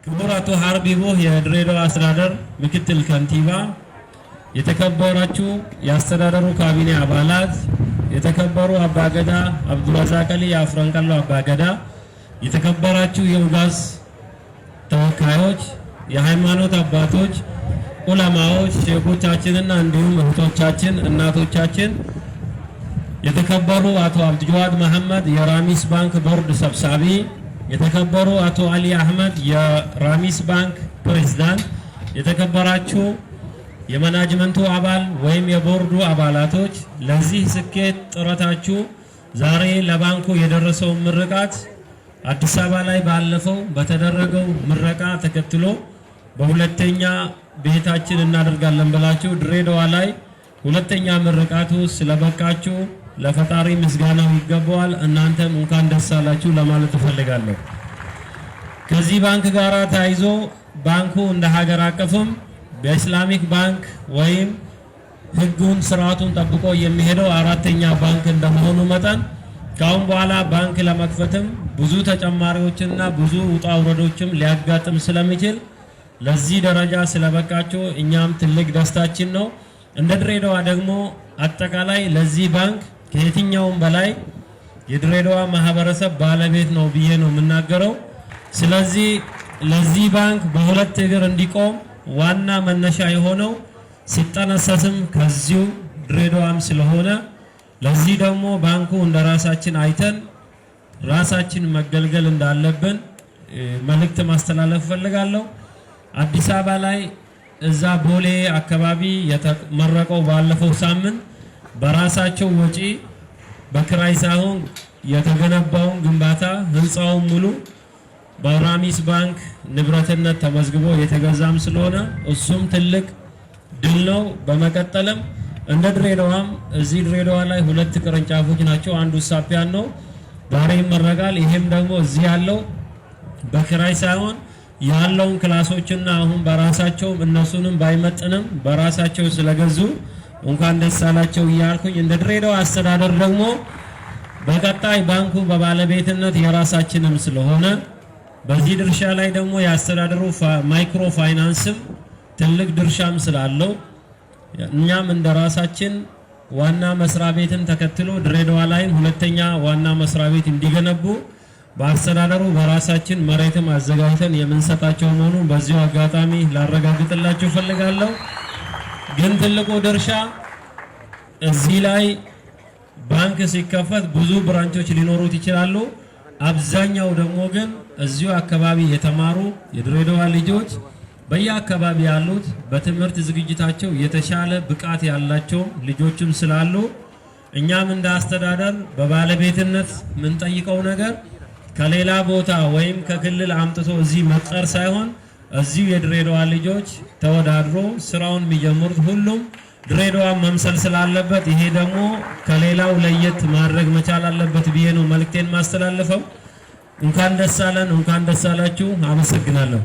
ክቡር አቶ ሀርቢቦ የድሬዳዋ አስተዳደር ምክትል ከንቲባ፣ የተከበራችሁ የአስተዳደሩ ካቢኔ አባላት፣ የተከበሩ አባገዳ አብዱልረዛቅ አሊ የአፍረንቀሎ አባገዳ፣ የተከበራችሁ የኡጋዝ ተወካዮች፣ የሃይማኖት አባቶች፣ ዑለማዎች፣ ሼኾቻችንና እንዲሁም እህቶቻችን፣ እናቶቻችን፣ የተከበሩ አቶ አብዱልዋድ መሐመድ የራሚስ ባንክ ቦርድ ሰብሳቢ፣ የተከበሩ አቶ አሊ አህመድ የራሚስ ባንክ ፕሬዝዳንት፣ የተከበራችሁ የማናጅመንቱ አባል ወይም የቦርዱ አባላቶች፣ ለዚህ ስኬት ጥረታችሁ ዛሬ ለባንኩ የደረሰው ምርቃት አዲስ አበባ ላይ ባለፈው በተደረገው ምረቃ ተከትሎ በሁለተኛ ቤታችን እናደርጋለን ብላችሁ ድሬዳዋ ላይ ሁለተኛ ምርቃቱ ስለበቃችሁ ለፈጣሪ ምስጋናው ይገባዋል። እናንተም እንኳን ደስ አላችሁ ለማለት እፈልጋለሁ። ከዚህ ባንክ ጋራ ተያይዞ ባንኩ እንደ ሀገር አቀፍም በኢስላሚክ ባንክ ወይም ህጉን ስርዓቱን ጠብቆ የሚሄደው አራተኛ ባንክ እንደመሆኑ መጠን ካሁን በኋላ ባንክ ለመክፈትም ብዙ ተጨማሪዎችና ብዙ ውጣ ውረዶችም ሊያጋጥም ስለሚችል ለዚህ ደረጃ ስለበቃችሁ እኛም ትልቅ ደስታችን ነው። እንደ ድሬዳዋ ደግሞ አጠቃላይ ለዚህ ባንክ ከየትኛውም በላይ የድሬዳዋ ማህበረሰብ ባለቤት ነው ብዬ ነው የምናገረው። ስለዚህ ለዚህ ባንክ በሁለት እግር እንዲቆም ዋና መነሻ የሆነው ሲጠነሰስም ከዚሁ ድሬዳዋም ስለሆነ ለዚህ ደግሞ ባንኩ እንደራሳችን አይተን ራሳችን መገልገል እንዳለብን መልእክት ማስተላለፍ ፈልጋለሁ። አዲስ አበባ ላይ እዛ ቦሌ አካባቢ የተመረቀው ባለፈው ሳምንት በራሳቸው ወጪ በክራይ ሳይሆን የተገነባውን ግንባታ ህንጻውን ሙሉ በራሚስ ባንክ ንብረትነት ተመዝግቦ የተገዛም ስለሆነ እሱም ትልቅ ድል ነው። በመቀጠልም እንደ ድሬዳዋም እዚህ ድሬዳዋ ላይ ሁለት ቅርንጫፎች ናቸው። አንዱ ሳፒያን ነው ዛሬ ይመረቃል። ይሄም ደግሞ እዚህ ያለው በክራይ ሳይሆን ያለውን ክላሶችና አሁን በራሳቸው እነሱንም ባይመጥንም በራሳቸው ስለገዙ እንኳን ደስ አላቸው እያልኩኝ እንደ ድሬዳዋ አስተዳደር ደግሞ በቀጣይ ባንኩ በባለቤትነት የራሳችንም ስለሆነ በዚህ ድርሻ ላይ ደግሞ የአስተዳደሩ ማይክሮ ፋይናንስም ትልቅ ድርሻም ስላለው እኛም እንደ ራሳችን ዋና መስሪያ ቤትን ተከትሎ ድሬዳዋ ላይም ሁለተኛ ዋና መስሪያ ቤት እንዲገነቡ በአስተዳደሩ በራሳችን መሬትም አዘጋጅተን የምንሰጣቸው መሆኑን በዚሁ አጋጣሚ ላረጋግጥላችሁ ፈልጋለሁ። ግን ትልቁ ድርሻ እዚህ ላይ ባንክ ሲከፈት ብዙ ብራንቾች ሊኖሩት ይችላሉ። አብዛኛው ደግሞ ግን እዚሁ አካባቢ የተማሩ የድሬዳዋ ልጆች በየአካባቢ ያሉት በትምህርት ዝግጅታቸው የተሻለ ብቃት ያላቸው ልጆችም ስላሉ እኛም እንደ አስተዳደር በባለቤትነት የምንጠይቀው ነገር ከሌላ ቦታ ወይም ከክልል አምጥቶ እዚህ መቅጠር ሳይሆን እዚሁ የድሬዳዋ ልጆች ተወዳድሮ ስራውን የሚጀምሩት ሁሉም ድሬዳዋ መምሰል ስላለበት ይሄ ደግሞ ከሌላው ለየት ማድረግ መቻል አለበት ብዬ ነው መልእክቴን ማስተላለፈው። እንኳን ደስ አለን፣ እንኳን ደስ አላችሁ። አመሰግናለሁ።